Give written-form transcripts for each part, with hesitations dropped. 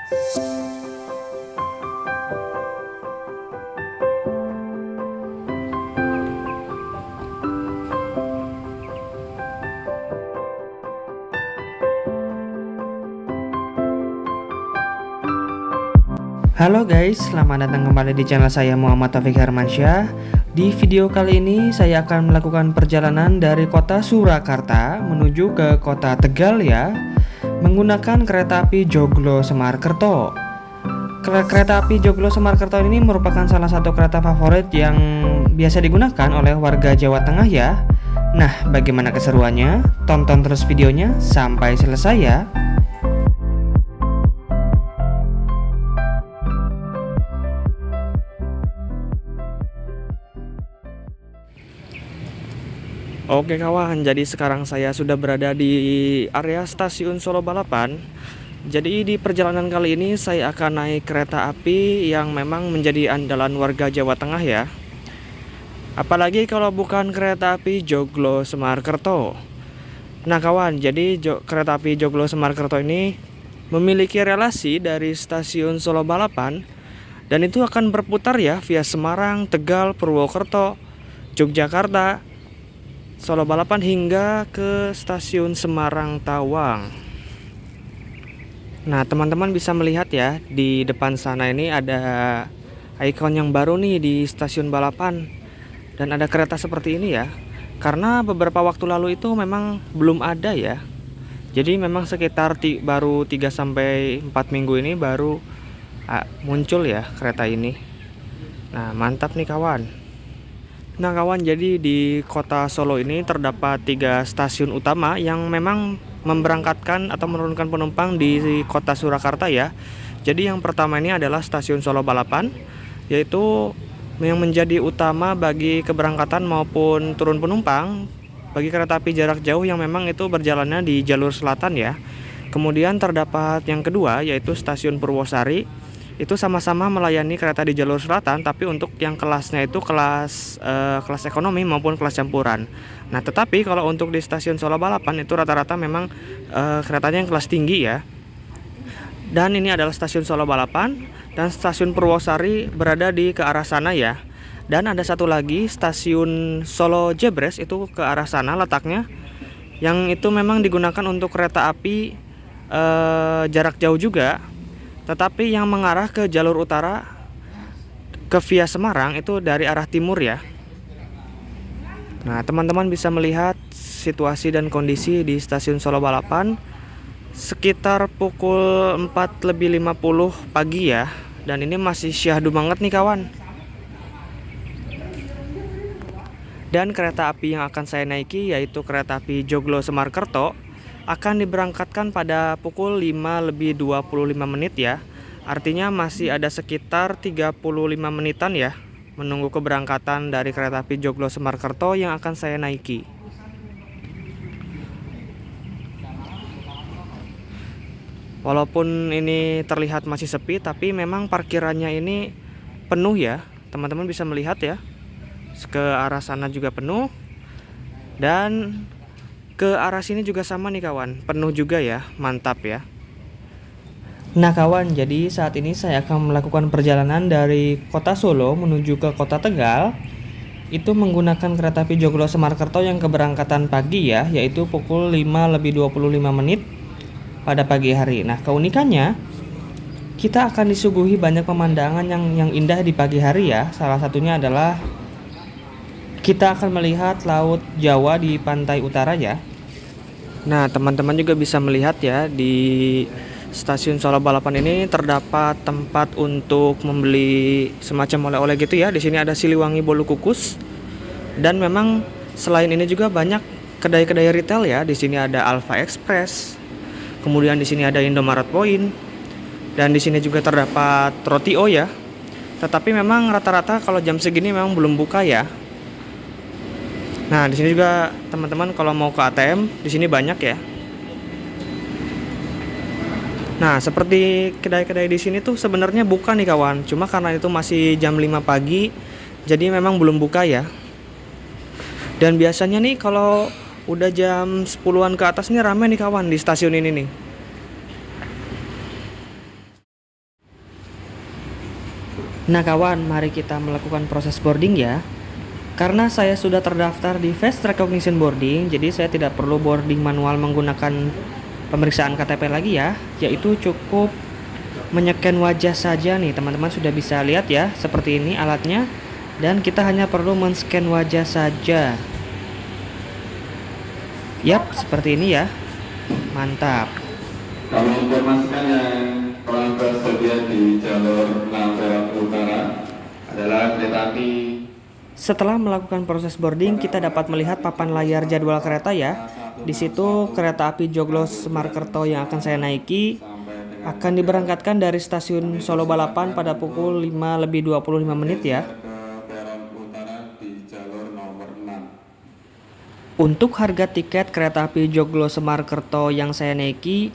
Halo guys, selamat datang kembali di channel saya Muhammad Taufik Hermansyah. Di video kali ini saya akan melakukan perjalanan dari kota Surakarta menuju ke kota Tegal ya, menggunakan kereta api Joglo Semarkerto. Kereta api Joglo Semarkerto ini merupakan salah satu kereta favorit yang biasa digunakan oleh warga Jawa Tengah ya. Nah, bagaimana keseruannya? Tonton terus videonya sampai selesai ya. Oke kawan, jadi sekarang saya sudah berada di area stasiun Solo Balapan. Jadi di perjalanan kali ini saya akan naik kereta api yang memang menjadi andalan warga Jawa Tengah ya. Apalagi kalau bukan kereta api Joglo Semarkerto. Nah kawan, jadi kereta api Joglo Semarkerto ini memiliki relasi dari stasiun Solo Balapan, dan itu akan berputar ya via Semarang, Tegal, Purwokerto, Yogyakarta, Solo Balapan hingga ke stasiun Semarang Tawang. Nah teman-teman bisa melihat ya, di depan sana ini ada ikon yang baru nih di stasiun Balapan, dan ada kereta seperti ini ya. Karena beberapa waktu lalu itu memang belum ada ya. Jadi memang sekitar baru 3-4 minggu ini baru muncul ya kereta ini. Nah mantap nih kawan. Nah kawan, jadi di kota Solo ini terdapat 3 stasiun utama yang memang memberangkatkan atau menurunkan penumpang di kota Surakarta ya. Jadi yang pertama ini adalah stasiun Solo Balapan, yaitu yang menjadi utama bagi keberangkatan maupun turun penumpang bagi kereta api jarak jauh yang memang itu berjalannya di jalur selatan ya. Kemudian terdapat yang kedua yaitu stasiun Purwosari. Itu sama-sama melayani kereta di jalur selatan, tapi untuk yang kelasnya itu kelas ekonomi maupun kelas campuran. Nah tetapi kalau untuk di stasiun Solo Balapan itu rata-rata memang keretanya yang kelas tinggi ya. Dan ini adalah stasiun Solo Balapan, dan stasiun Purwosari berada di ke arah sana ya. Dan ada satu lagi stasiun Solo Jebres, itu ke arah sana letaknya, yang itu memang digunakan untuk kereta api jarak jauh juga, tetapi yang mengarah ke jalur utara ke via Semarang itu dari arah timur ya. Nah teman-teman bisa melihat situasi dan kondisi di stasiun Solo Balapan sekitar pukul 4:50 pagi ya. Dan ini masih syahdu banget nih kawan. Dan kereta api yang akan saya naiki yaitu kereta api Joglo Semarkerto akan diberangkatkan pada pukul 5:25 ya. Artinya masih ada sekitar 35 menitan ya menunggu keberangkatan dari kereta api Joglo Semarkerto yang akan saya naiki. Walaupun ini terlihat masih sepi, tapi memang parkirannya ini penuh ya. Teman-teman bisa melihat ya. Ke arah sana juga penuh, dan ke arah sini juga sama nih kawan, penuh juga ya, mantap ya. Nah kawan, jadi saat ini saya akan melakukan perjalanan dari kota Solo menuju ke kota Tegal. Itu menggunakan kereta api Joglo Semarkerto yang keberangkatan pagi ya, yaitu pukul 5:25 pada pagi hari. Nah keunikannya, kita akan disuguhi banyak pemandangan yang indah di pagi hari ya. Salah satunya adalah kita akan melihat Laut Jawa di pantai utara ya. Nah teman-teman juga bisa melihat ya, di stasiun Solo Balapan ini terdapat tempat untuk membeli semacam oleh-oleh gitu ya. Di sini ada Siliwangi bolu kukus, dan memang selain ini juga banyak kedai-kedai retail ya. Di sini ada Alfa Express, kemudian di sini ada Indomaret Point, dan di sini juga terdapat Rotio ya. Tetapi memang rata-rata kalau jam segini memang belum buka ya. Nah, di sini juga teman-teman kalau mau ke ATM di sini banyak ya. Nah, seperti kedai-kedai di sini tuh sebenarnya buka nih kawan. Cuma karena itu masih jam 5 pagi, jadi memang belum buka ya. Dan biasanya nih kalau udah jam 10-an ke atas nih rame nih kawan di stasiun ini nih. Nah kawan, mari kita melakukan proses boarding ya. Karena saya sudah terdaftar di Face Recognition Boarding, jadi saya tidak perlu boarding manual menggunakan pemeriksaan KTP lagi ya, yaitu cukup menyeken wajah saja nih. Teman-teman sudah bisa lihat ya, seperti ini alatnya, dan kita hanya perlu men-scan wajah saja. Yap, seperti ini ya. Mantap. Kami informasikan yang telah tersedia di jalur 6 Perak Utara adalah kereta api. Setelah melakukan proses boarding, kita dapat melihat papan layar jadwal kereta ya. Di situ kereta api Joglo Semarkerto yang akan saya naiki akan diberangkatkan dari stasiun Solo Balapan pada pukul 5:25 menit ya. Untuk harga tiket kereta api Joglo Semarkerto yang saya naiki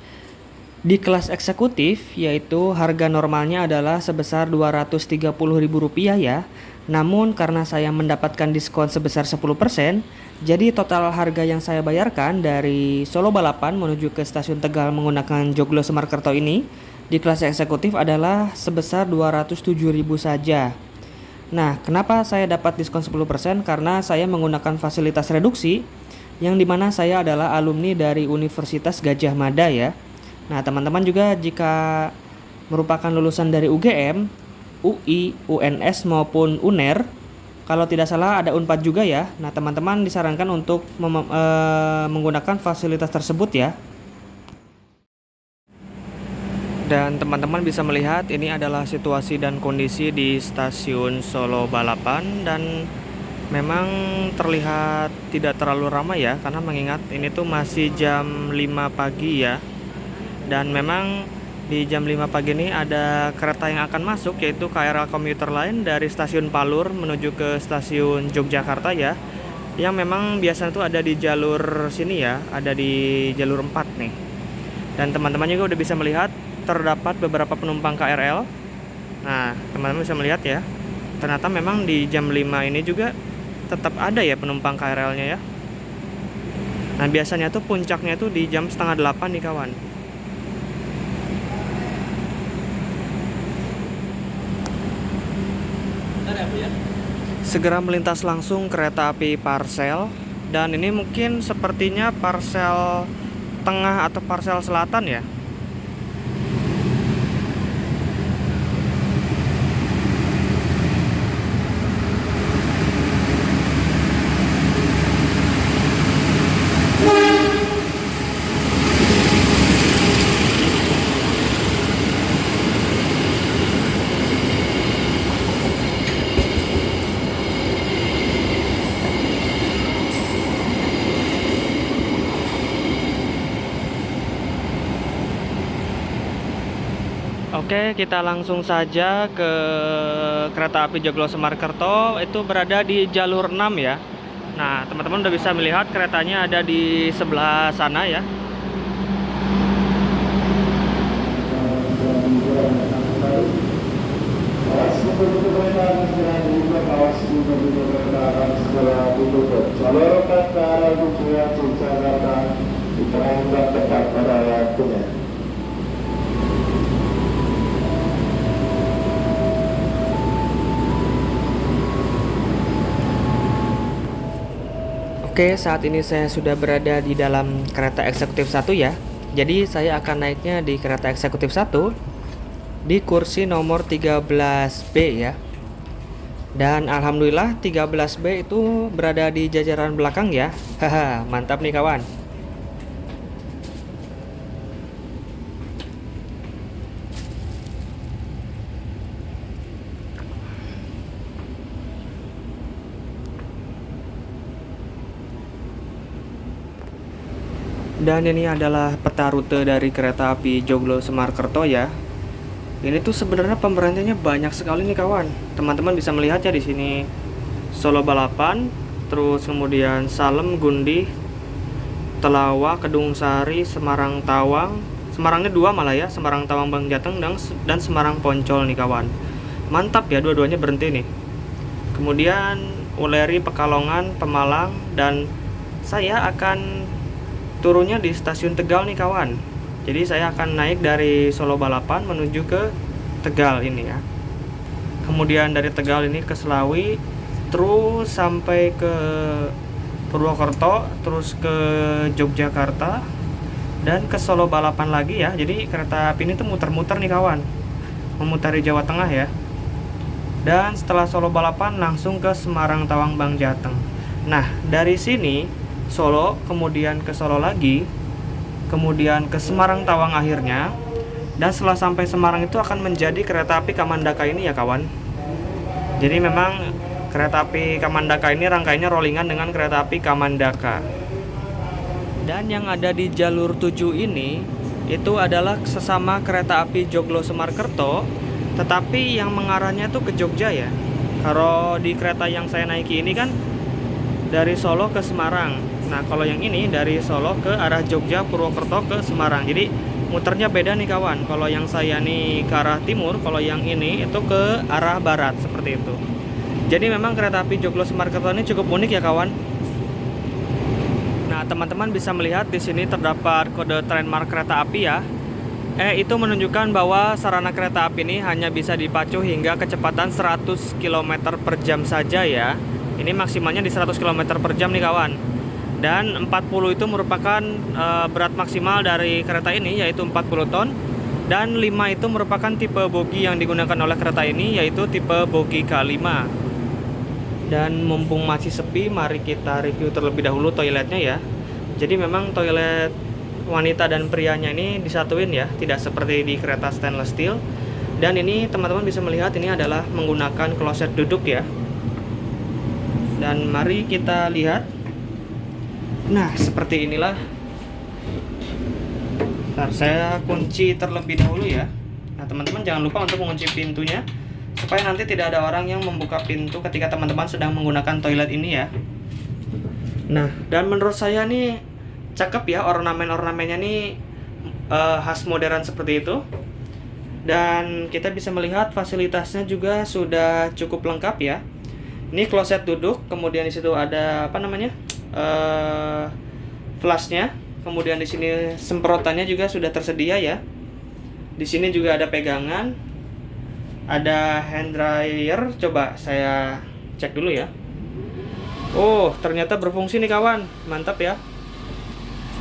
di kelas eksekutif, yaitu harga normalnya adalah sebesar Rp230.000 ya. Namun karena saya mendapatkan diskon sebesar 10%, jadi total harga yang saya bayarkan dari Solo Balapan menuju ke stasiun Tegal menggunakan Joglo Semarkerto ini di kelas eksekutif adalah sebesar Rp207.000 saja. Nah, kenapa saya dapat diskon 10%? Karena saya menggunakan fasilitas reduksi yang dimana saya adalah alumni dari Universitas Gadjah Mada ya. Nah, teman-teman juga jika merupakan lulusan dari UGM, UI, UNS maupun UNER, kalau tidak salah ada Unpad juga ya. Nah, teman-teman disarankan untuk menggunakan fasilitas tersebut ya. Dan teman-teman bisa melihat ini adalah situasi dan kondisi di stasiun Solo Balapan, dan memang terlihat tidak terlalu ramai ya, karena mengingat ini tuh masih jam 5 pagi ya. Dan memang di jam 5 pagi ini ada kereta yang akan masuk, yaitu KRL Komuter Line dari stasiun Palur menuju ke stasiun Yogyakarta ya, yang memang biasanya tuh ada di jalur sini ya, ada di jalur 4 nih. Dan teman-teman juga udah bisa melihat terdapat beberapa penumpang KRL. Nah, teman-teman bisa melihat ya, ternyata memang di jam 5 ini juga tetap ada ya penumpang KRL-nya ya. Nah, biasanya tuh puncaknya tuh di jam 7:30 nih kawan. Segera melintas langsung kereta api Parsel, dan ini mungkin sepertinya Parsel Tengah atau Parsel Selatan ya. Oke, kita langsung saja ke kereta api Joglo Semarkerto, itu berada di jalur 6 ya. Nah, teman-teman udah bisa melihat keretanya ada di sebelah sana ya. Oke, saat ini saya sudah berada di dalam kereta eksekutif 1 ya. Jadi saya akan naiknya di kereta eksekutif 1 di kursi nomor 13B ya. Dan alhamdulillah 13B itu berada di jajaran belakang ya. Haha, mantap nih kawan. Dan ini adalah peta rute dari kereta api Joglo Semarkerto ya. Ini tuh sebenarnya pemberhentiannya banyak sekali nih kawan. Teman-teman bisa melihat ya di sini Solo Balapan, terus kemudian Salem, Gundih, Telawa, Kedung Sari, Semarang Tawang. Semarangnya 2 malah ya, Semarang Tawang Bang Jateng dan Semarang Poncol nih kawan. Mantap ya, dua-duanya berhenti nih. Kemudian Uleri, Pekalongan, Pemalang, dan saya akan turunnya di stasiun Tegal nih kawan. Jadi saya akan naik dari Solo Balapan menuju ke Tegal ini ya. kemudian dari Tegal ini ke Selawi, terus sampai ke Purwokerto, terus ke Yogyakarta, dan ke Solo balapan lagi ya. Jadi kereta api ini tuh muter-muter nih kawan, memutari Jawa Tengah ya. Dan setelah Solo balapan langsung ke Semarang Tawang Bang Jateng. Nah dari sini Solo, kemudian ke Solo lagi, kemudian ke Semarang Tawang akhirnya. Dan setelah sampai Semarang itu akan menjadi kereta api Kamandaka ini ya kawan. Jadi memang kereta api Kamandaka ini rangkaiannya rollingan dengan kereta api Kamandaka. Dan yang ada di jalur 7 ini itu adalah sesama kereta api Joglo Semarkerto, tetapi yang mengarahnya tuh ke Jogja ya. Kalau di kereta yang saya naiki ini kan dari Solo ke Semarang. Nah kalau yang ini dari Solo ke arah Jogja, Purwokerto ke Semarang. Jadi muternya beda nih kawan. Kalau yang saya nih ke arah timur, kalau yang ini itu ke arah barat, seperti itu. Jadi memang kereta api Joglo Semarkerto ini cukup unik ya kawan. Nah teman-teman bisa melihat di sini terdapat kode trademark kereta api ya. Itu menunjukkan bahwa sarana kereta api ini hanya bisa dipacu hingga kecepatan 100 km per jam saja ya. Ini maksimalnya di 100 km per jam nih kawan. Dan 40 itu merupakan berat maksimal dari kereta ini, yaitu 40 ton. Dan 5 itu merupakan tipe bogi yang digunakan oleh kereta ini, yaitu tipe bogi K5. Dan mumpung masih sepi, mari kita review terlebih dahulu toiletnya ya. Jadi memang toilet wanita dan prianya ini disatuin ya, tidak seperti di kereta stainless steel. Dan ini teman-teman bisa melihat ini adalah menggunakan kloset duduk ya. Dan mari kita lihat. Nah seperti inilah. Ntar saya kunci terlebih dahulu ya. Nah teman-teman jangan lupa untuk mengunci pintunya, supaya nanti tidak ada orang yang membuka pintu ketika teman-teman sedang menggunakan toilet ini ya. Nah dan menurut saya nih cakep ya, ornamen-ornamennya nih khas modern seperti itu. Dan kita bisa melihat fasilitasnya juga sudah cukup lengkap ya. Ini kloset duduk, kemudian di situ ada apa namanya flashnya, kemudian di sini semprotannya juga sudah tersedia ya. Di sini juga ada pegangan, ada hand dryer. Coba saya cek dulu ya. Oh ternyata berfungsi nih kawan, mantap ya.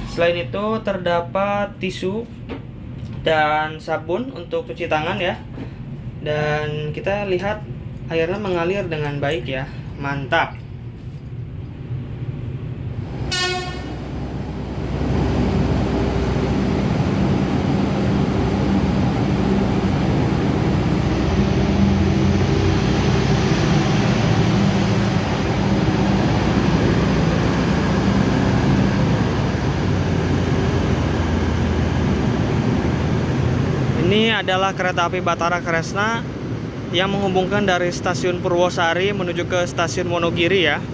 Selain itu terdapat tisu dan sabun untuk cuci tangan ya. Dan kita lihat airnya mengalir dengan baik ya. Mantap. Ini adalah kereta api Batara Kresna yang menghubungkan dari stasiun Purwosari menuju ke stasiun Wonogiri ya.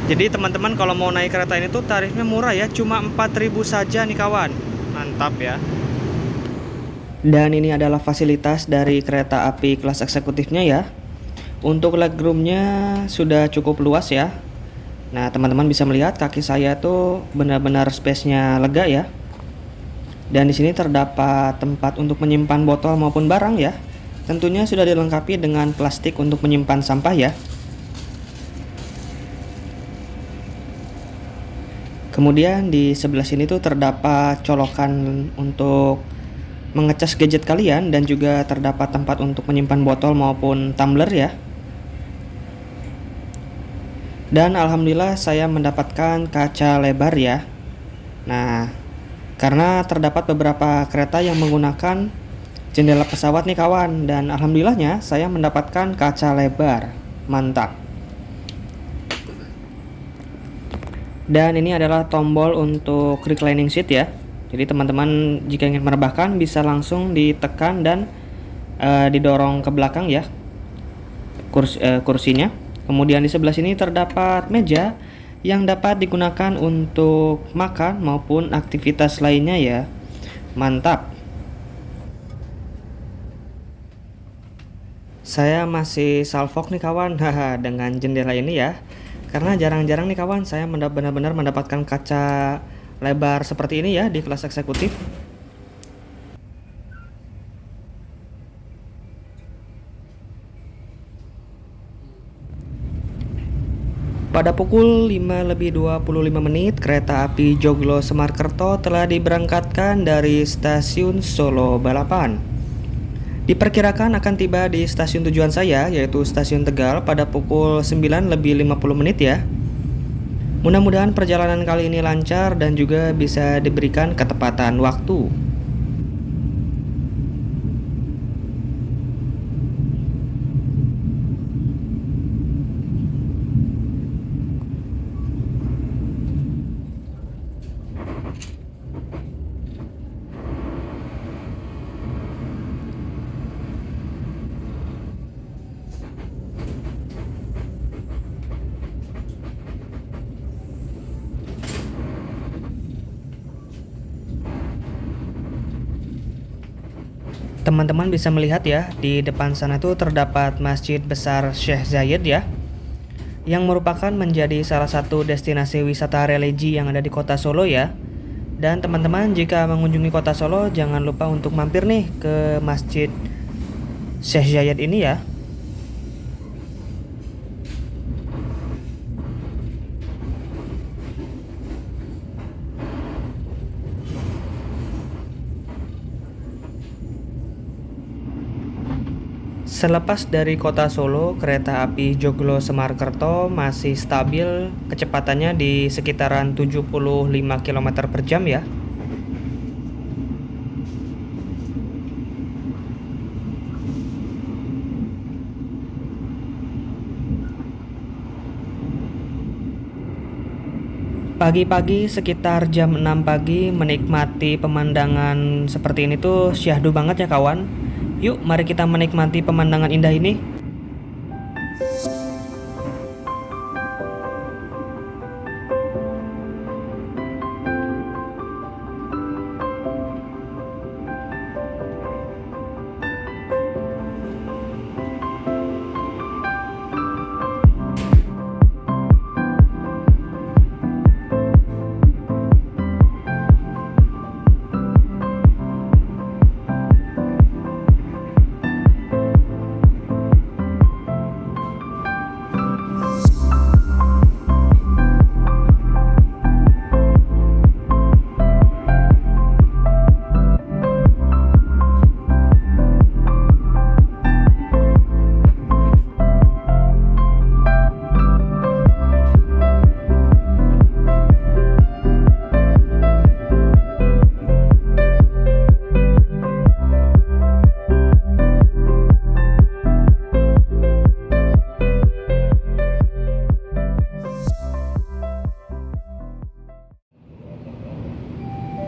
Jadi teman-teman kalau mau naik kereta ini tuh tarifnya murah ya, cuma 4.000 saja nih kawan. Mantap ya. Dan ini adalah fasilitas dari kereta api kelas eksekutifnya ya. Untuk legroomnya sudah cukup luas ya. Nah teman-teman bisa melihat kaki saya tuh benar-benar space-nya lega ya. Dan di sini terdapat tempat untuk menyimpan botol maupun barang ya. Tentunya sudah dilengkapi dengan plastik untuk menyimpan sampah ya. Kemudian di sebelah sini tuh terdapat colokan untuk mengecas gadget kalian, dan juga terdapat tempat untuk menyimpan botol maupun tumbler ya. Dan alhamdulillah saya mendapatkan kaca lebar ya. Nah karena terdapat beberapa kereta yang menggunakan jendela pesawat nih kawan, dan alhamdulillahnya saya mendapatkan kaca lebar. Mantap. Dan ini adalah tombol untuk reclining seat ya. Jadi teman-teman jika ingin merebahkan bisa langsung ditekan dan didorong ke belakang ya kursinya. Kemudian di sebelah sini terdapat meja yang dapat digunakan untuk makan maupun aktivitas lainnya ya. Mantap. Saya masih salfok nih kawan dengan jendela ini ya. Karena jarang-jarang nih kawan saya benar-benar mendapatkan kaca lebar seperti ini ya di kelas eksekutif. Pada pukul 5:25 kereta api Joglo Semarkerto telah diberangkatkan dari stasiun Solo Balapan. Diperkirakan akan tiba di stasiun tujuan saya, yaitu stasiun Tegal, pada pukul 9:50 ya. Mudah-mudahan perjalanan kali ini lancar dan juga bisa diberikan ketepatan waktu. Teman-teman bisa melihat ya, di depan sana tuh terdapat Masjid Besar Syekh Zayed ya, yang merupakan menjadi salah satu destinasi wisata religi yang ada di kota Solo ya. Dan teman-teman jika mengunjungi kota Solo, jangan lupa untuk mampir nih ke Masjid Syekh Zayed ini ya. Selepas dari kota Solo, kereta api Joglo Semarkerto masih stabil kecepatannya di sekitaran 75 km per jam ya. Pagi-pagi sekitar jam 6 pagi menikmati pemandangan seperti ini tuh syahdu banget ya kawan. Yuk, mari kita menikmati pemandangan indah ini.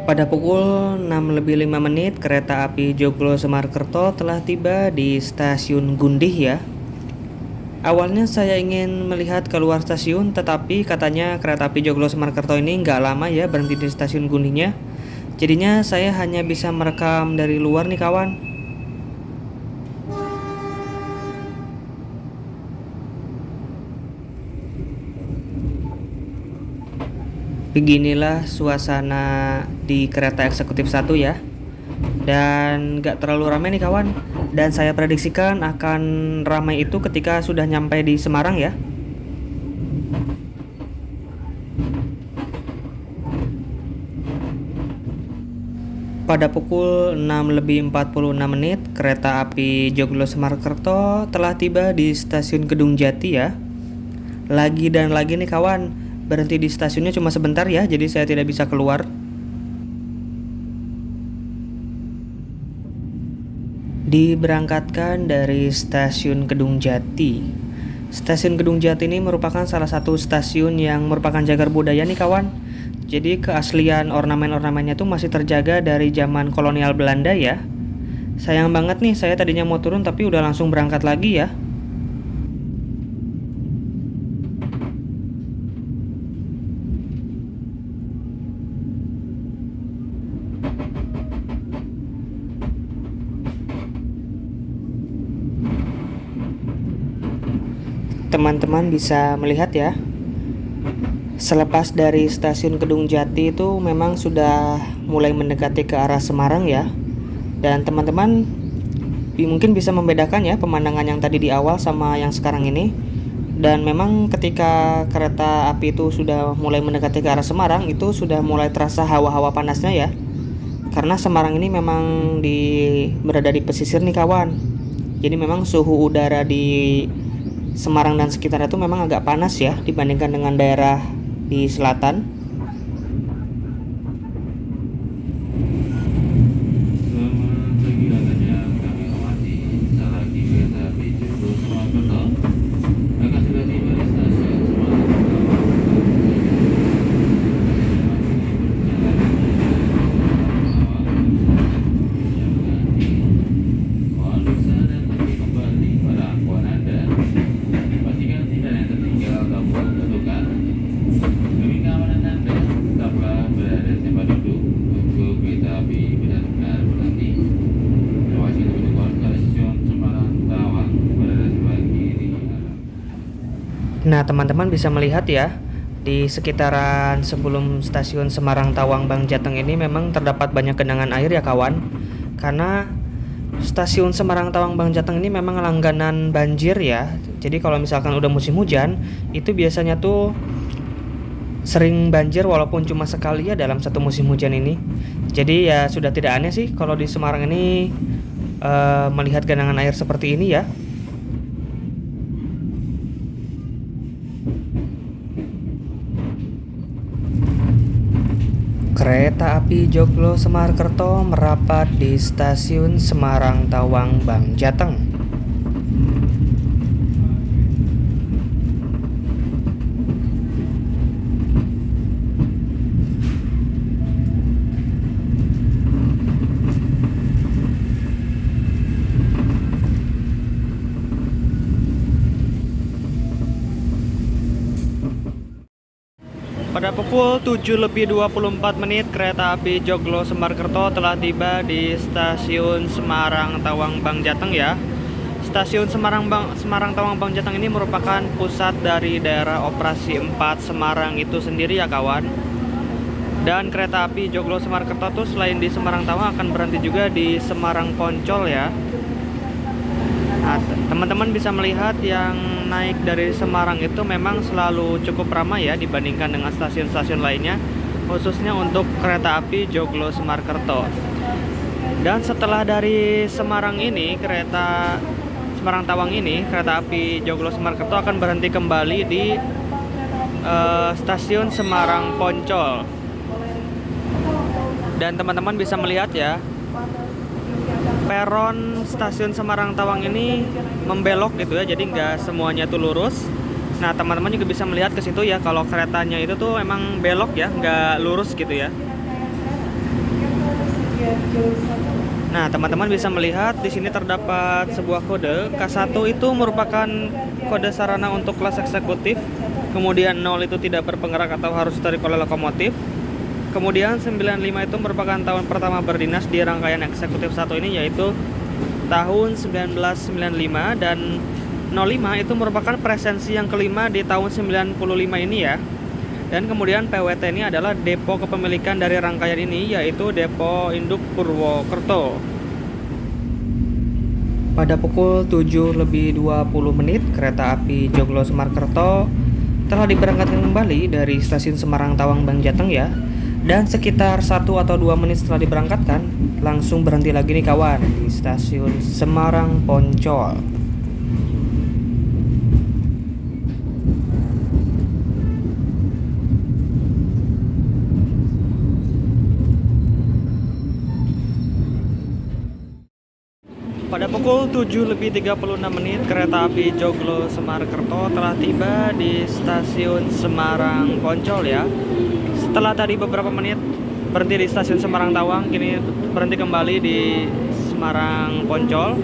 Pada pukul 6:05 kereta api Joglo Semarkerto telah tiba di stasiun Gundih ya. Awalnya saya ingin melihat keluar stasiun, tetapi katanya kereta api Joglo Semarkerto ini nggak lama ya berhenti di stasiun Gundihnya. Jadinya saya hanya bisa merekam dari luar nih kawan. Beginilah suasana di kereta eksekutif 1 ya. Dan gak terlalu ramai nih kawan. Dan saya prediksikan akan ramai itu ketika sudah nyampe di Semarang ya. Pada pukul 6:46 kereta api Joglo Semarkerto telah tiba di stasiun Kedung Jati ya. Lagi dan lagi nih kawan, berhenti di stasiunnya cuma sebentar ya, jadi saya tidak bisa keluar. Diberangkatkan dari stasiun Kedung Jati. Stasiun Kedung Jati ini merupakan salah satu stasiun yang merupakan cagar budaya nih kawan. Jadi keaslian ornamen-ornamennya tuh masih terjaga dari zaman kolonial Belanda ya. Sayang banget nih, saya tadinya mau turun tapi udah langsung berangkat lagi ya. Teman-teman bisa melihat ya, selepas dari stasiun Kedung Jati itu memang sudah mulai mendekati ke arah Semarang ya. Dan teman-teman mungkin bisa membedakan ya pemandangan yang tadi di awal sama yang sekarang ini. Dan memang ketika kereta api itu sudah mulai mendekati ke arah Semarang, itu sudah mulai terasa hawa-hawa panasnya ya. Karena Semarang ini memang berada di pesisir nih kawan. Jadi memang suhu udara di Semarang dan sekitarnya itu memang agak panas ya dibandingkan dengan daerah di selatan. Nah, teman-teman bisa melihat ya, di sekitaran sebelum stasiun Semarang Tawang Bang Jateng ini memang terdapat banyak genangan air ya kawan. Karena stasiun Semarang Tawang Bang Jateng ini memang langganan banjir ya. Jadi kalau misalkan udah musim hujan, itu biasanya tuh sering banjir walaupun cuma sekali ya dalam satu musim hujan ini. Jadi ya sudah tidak aneh sih kalau di Semarang ini melihat genangan air seperti ini ya. Kereta api Joglo Semarkerto merapat di stasiun Semarang Tawang Bang Jateng. Pada pukul 7:24 kereta api Joglo Semarkerto telah tiba di stasiun Semarang Tawang Bang Jateng ya. Stasiun Semarang Tawang Bang Jateng ini merupakan pusat dari daerah operasi 4 Semarang itu sendiri ya kawan. Dan kereta api Joglo Semarkerto tuh selain di Semarang Tawang akan berhenti juga di Semarang Poncol ya. Nah, teman-teman bisa melihat yang naik dari Semarang itu memang selalu cukup ramai ya dibandingkan dengan stasiun-stasiun lainnya, khususnya untuk kereta api Joglo Semarkerto. Dan setelah dari Semarang ini, kereta Semarang Tawang ini, kereta api Joglo Semarkerto akan berhenti kembali di stasiun Semarang Poncol. Dan teman-teman bisa melihat ya, peron stasiun Semarang Tawang ini membelok gitu ya, jadi nggak semuanya tuh lurus. Nah, teman-teman juga bisa melihat ke situ ya, kalau keretanya itu tuh emang belok ya, nggak lurus gitu ya. Nah, teman-teman bisa melihat di sini terdapat sebuah kode. K1 itu merupakan kode sarana untuk kelas eksekutif. Kemudian 0 itu tidak berpenggerak atau harus ditarik oleh lokomotif. Kemudian 95 itu merupakan tahun pertama berdinas di rangkaian eksekutif 1 ini, yaitu tahun 1995, dan 05 itu merupakan presensi yang kelima di tahun 95 ini ya. Dan kemudian PWT ini adalah depo kepemilikan dari rangkaian ini, yaitu Depo Induk Purwokerto. Pada pukul 7:20 kereta api Joglo Semarkerto telah diberangkatkan kembali dari stasiun Semarang Tawang Bang Jateng ya. Dan sekitar 1 atau 2 menit setelah diberangkatkan, langsung berhenti lagi nih kawan di stasiun Semarang Poncol. Pada pukul 7:36 kereta api Joglo Semarkerto telah tiba di stasiun Semarang Poncol ya. Setelah tadi beberapa menit berhenti di stasiun Semarang Tawang, kini berhenti kembali di Semarang Poncol.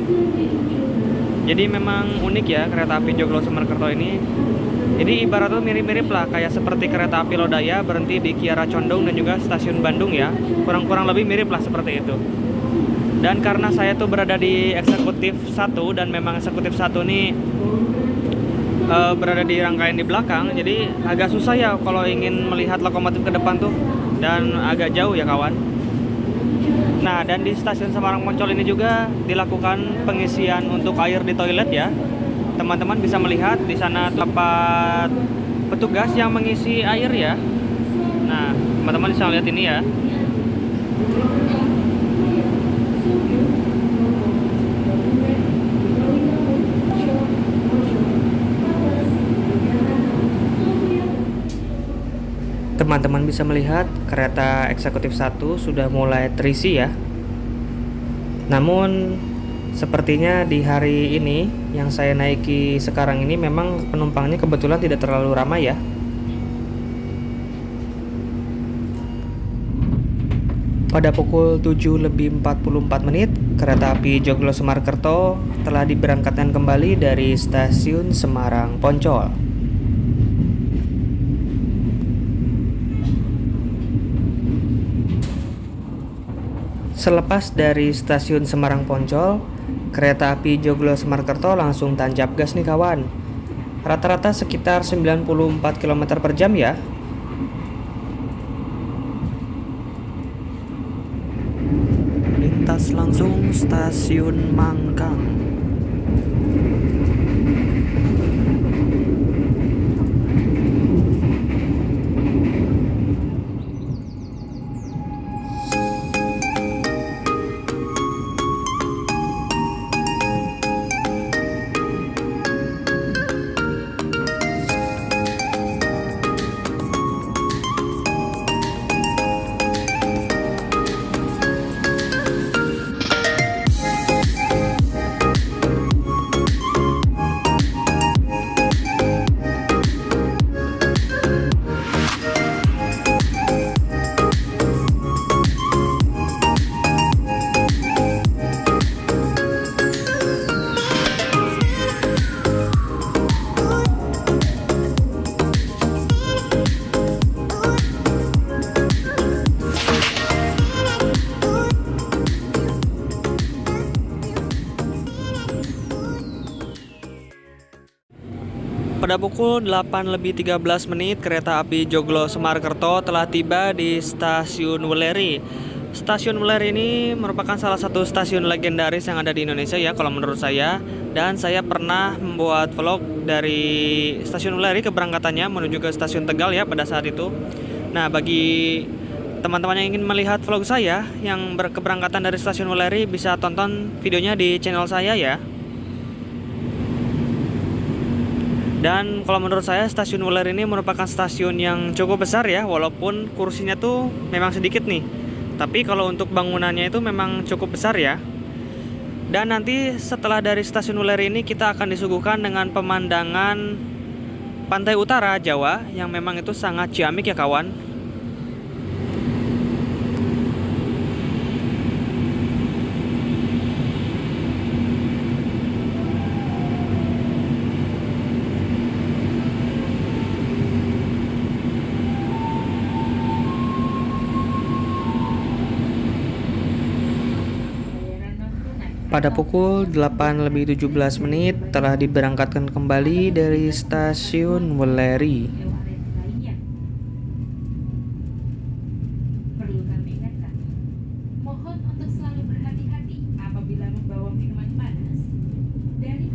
Jadi memang unik ya kereta api Joglo Semarkerto ini. Jadi ibaratnya mirip-mirip lah kayak seperti kereta api Lodaya berhenti di Kiara Condong dan juga stasiun Bandung ya. Kurang-kurang lebih mirip lah seperti itu. Dan karena saya tuh berada di eksekutif 1 dan memang eksekutif 1 ini berada di rangkaian di belakang, jadi agak susah ya kalau ingin melihat lokomotif ke depan tuh, dan agak jauh ya kawan. Nah, dan di stasiun Semarang Poncol ini juga dilakukan pengisian untuk air di toilet ya. teman-teman bisa melihat di sana tempat petugas yang mengisi air ya. Nah, teman-teman bisa lihat ini ya. Teman-teman bisa melihat kereta eksekutif 1 sudah mulai terisi ya. Namun sepertinya di hari ini yang saya naiki sekarang ini memang penumpangnya kebetulan tidak terlalu ramai ya. Pada pukul 7:44 kereta api Joglo Semarkerto telah diberangkatkan kembali dari stasiun Semarang Poncol. Selepas dari stasiun Semarang Poncol, kereta api Joglo Semarkerto langsung tancap gas nih kawan. Rata-rata sekitar 94 km per jam ya. Lintas langsung stasiun Mangkang. Pada pukul 8:13 kereta api Joglo Semarkerto telah tiba di stasiun Weleri. Stasiun Weleri ini merupakan salah satu stasiun legendaris yang ada di Indonesia ya kalau menurut saya. Dan saya pernah membuat vlog dari stasiun Weleri keberangkatannya menuju ke stasiun Tegal ya pada saat itu. Nah, bagi teman-teman yang ingin melihat vlog saya yang berkeberangkatan dari stasiun Weleri bisa tonton videonya di channel saya ya. Dan kalau menurut saya stasiun Weleri ini merupakan stasiun yang cukup besar ya, walaupun kursinya tuh memang sedikit nih. Tapi kalau untuk bangunannya itu memang cukup besar ya. Dan nanti setelah dari stasiun Weleri ini kita akan disuguhkan dengan pemandangan pantai utara Jawa yang memang itu sangat ciamik ya kawan. Pada pukul 8:17 telah diberangkatkan kembali dari stasiun Weleri. Perlu kami ingatkan, mohon untuk selalu berhati-hati apabila membawa minuman panas dari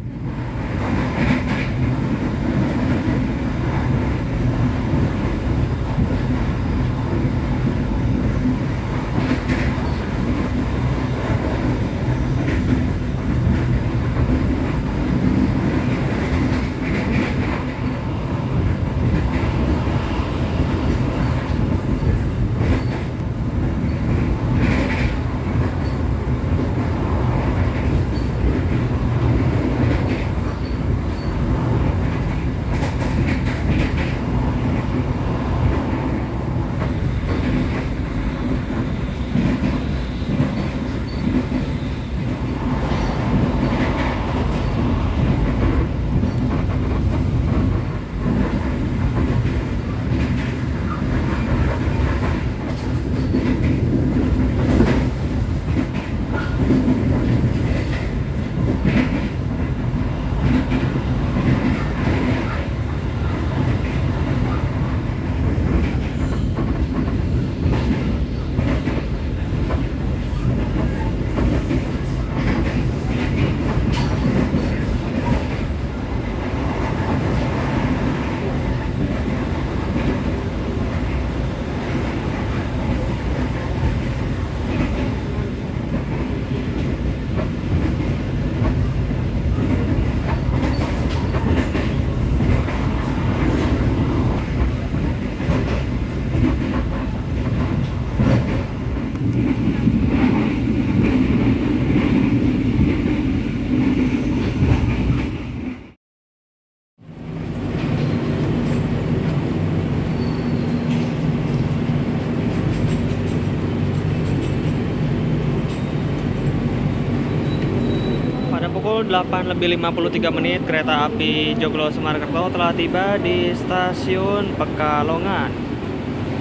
pukul 8:53 kereta api Joglo Semarkerto telah tiba di stasiun Pekalongan.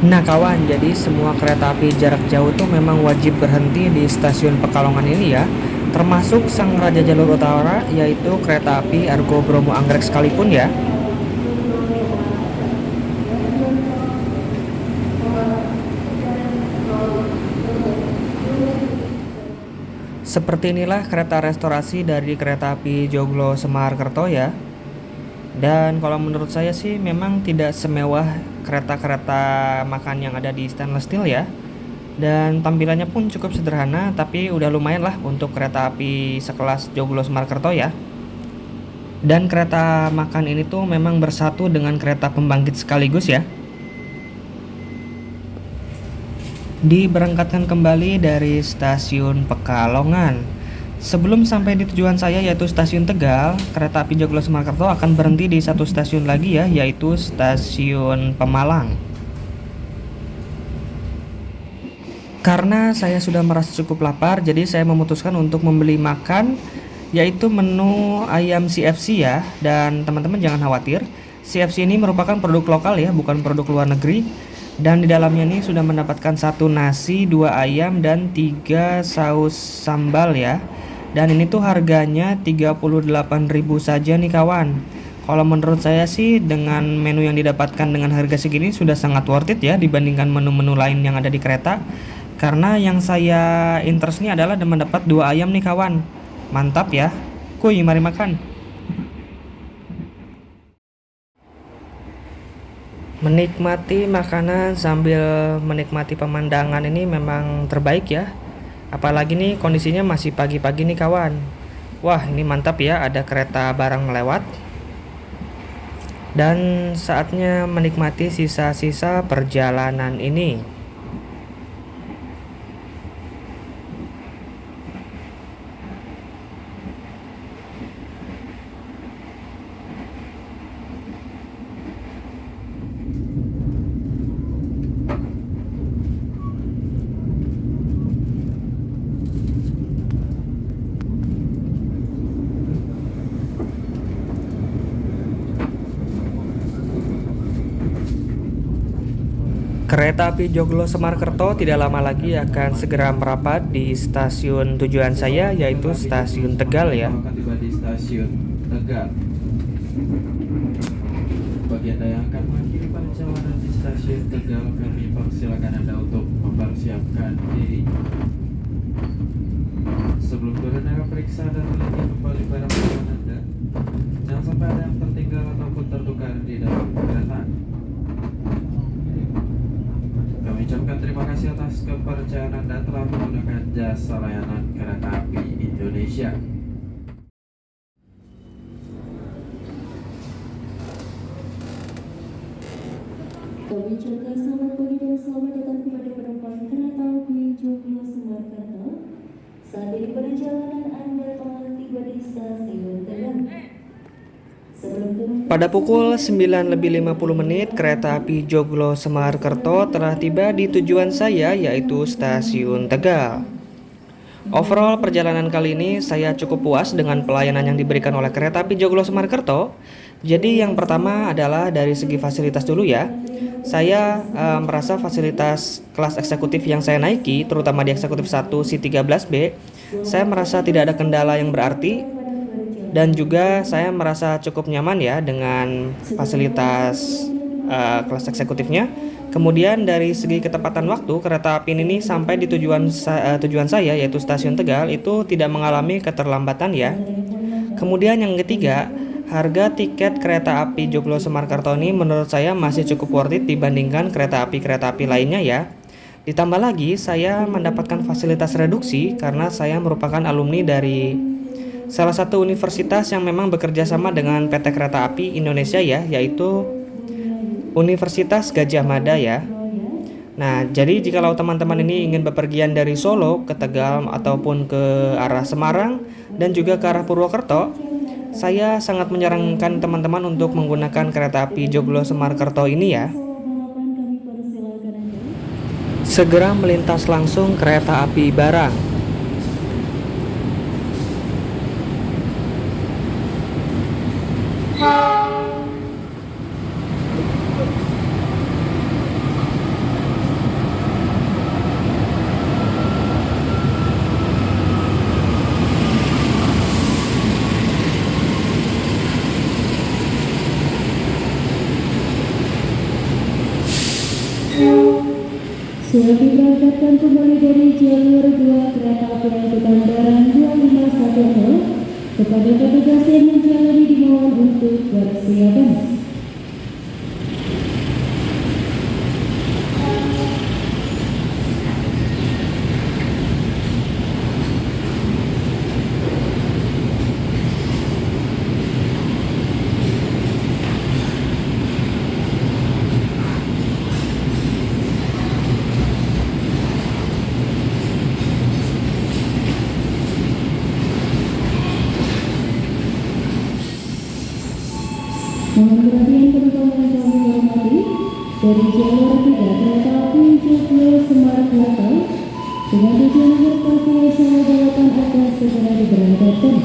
Nah kawan, jadi semua kereta api jarak jauh tuh memang wajib berhenti di stasiun Pekalongan ini ya. Termasuk sang raja jalur utara, yaitu kereta api Argo Bromo Anggrek sekalipun ya. Seperti inilah kereta restorasi dari kereta api Joglo Semarkerto ya. Dan kalau menurut saya sih memang tidak semewah kereta-kereta makan yang ada di stainless steel ya. Dan tampilannya pun cukup sederhana, tapi udah lumayan lah untuk kereta api sekelas Joglo Semarkerto ya. Dan kereta makan ini tuh memang bersatu dengan kereta pembangkit sekaligus ya. Diberangkatkan kembali dari stasiun Pekalongan. Sebelum sampai di tujuan saya yaitu stasiun Tegal, kereta api Joglo Semarkerto akan berhenti di satu stasiun lagi ya, yaitu stasiun Pemalang. Karena saya sudah merasa cukup lapar, jadi saya memutuskan untuk membeli makan, yaitu menu ayam CFC ya. Dan teman-teman jangan khawatir, CFC ini merupakan produk lokal ya, bukan produk luar negeri. Dan di dalamnya ini sudah mendapatkan 1 nasi, 2 ayam, dan 3 saus sambal ya. Dan ini tuh harganya 38.000 saja nih kawan. Kalau menurut saya sih dengan menu yang didapatkan dengan harga segini sudah sangat worth it ya dibandingkan menu-menu lain yang ada di kereta. Karena yang saya interest nih adalah mendapat 2 ayam nih kawan. Mantap ya. Kuy, mari makan. Menikmati makanan sambil menikmati pemandangan ini memang terbaik ya. Apalagi nih kondisinya masih pagi-pagi nih kawan. Wah ini mantap ya, ada kereta barang melewat. Dan saatnya menikmati sisa-sisa perjalanan ini. Kereta api Joglo Semarkerto tidak lama lagi akan segera merapat di stasiun tujuan saya, yaitu stasiun Tegal ya. Akan tiba di stasiun Tegal. Bagi Anda yang akan mengakhiri perjalanan di stasiun Tegal, kami persilakan Anda untuk mempersiapkan diri. Sebelum turun Anda periksa dan teliti kembali barang bawaan Anda. Jangan sampai ada yang tertinggal ataupun tertukar di dalam kereta. Kami ucapkan terima kasih atas kepercayaan Anda telah menggunakan jasa layanan kereta api Indonesia. Kami ucapkan selamat pagi dan selamat datang kepada penumpang kereta api Joglo Semarkerto. Saat ini perjalanan Anda telah tiba di stasiun Tegal. Pada pukul 9:50 kereta api Joglo Semarkerto telah tiba di tujuan saya, yaitu stasiun Tegal. Overall perjalanan kali ini saya cukup puas dengan pelayanan yang diberikan oleh kereta api Joglo Semarkerto. Jadi yang pertama adalah dari segi fasilitas dulu ya. Saya merasa fasilitas kelas eksekutif yang saya naiki, terutama di eksekutif 1 C13B, saya merasa tidak ada kendala yang berarti. Dan juga saya merasa cukup nyaman ya dengan fasilitas kelas eksekutifnya. Kemudian dari segi ketepatan waktu, kereta api ini sampai di tujuan saya yaitu stasiun Tegal itu tidak mengalami keterlambatan ya. Kemudian yang ketiga, harga tiket kereta api Joglo Semarkerto ini menurut saya masih cukup worth it dibandingkan kereta api lainnya ya. Ditambah lagi saya mendapatkan fasilitas reduksi karena saya merupakan alumni dari salah satu universitas yang memang bekerja sama dengan PT Kereta Api Indonesia ya, yaitu Universitas Gadjah Mada ya. Nah, jadi jikalau teman-teman ini ingin bepergian dari Solo ke Tegal ataupun ke arah Semarang dan juga ke arah Purwokerto, saya sangat menyarankan teman-teman untuk menggunakan kereta api Joglo Semarkerto ini ya. Segera melintas langsung kereta api barang. Sudah diberangkatkan kembali dari jalur 2 kereta api angkutan barang 2510 kepada petugas yang menjalani dimohon untuk bersiaga. Mohon perhatian penumpang yang kami hormati, dari jalur 3 kereta api Joglo Semarang dengan tujuan akhir stasiun Solo Balapan akan segera diberangkatkan.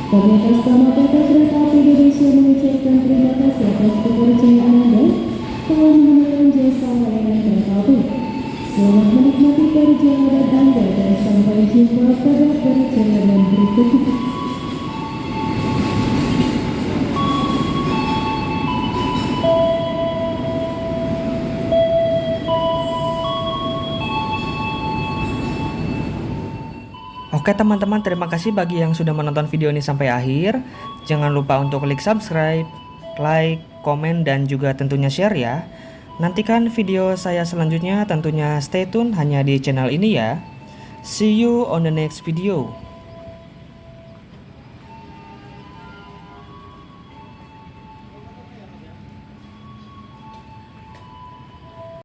Kami atas nama PT Kereta Api Indonesia mengucapkan terima kasih atas kepercayaan Anda telah menggunakan jasa layanan kereta api. Selamat menikmati perjalanan Anda dan sampai jumpa pada perjalanan berikutnya. Oke teman-teman, terima kasih bagi yang sudah menonton video ini sampai akhir. Jangan lupa untuk klik subscribe, like, komen, dan juga tentunya share ya. Nantikan video saya selanjutnya, tentunya stay tune hanya di channel ini ya. See you on the next video.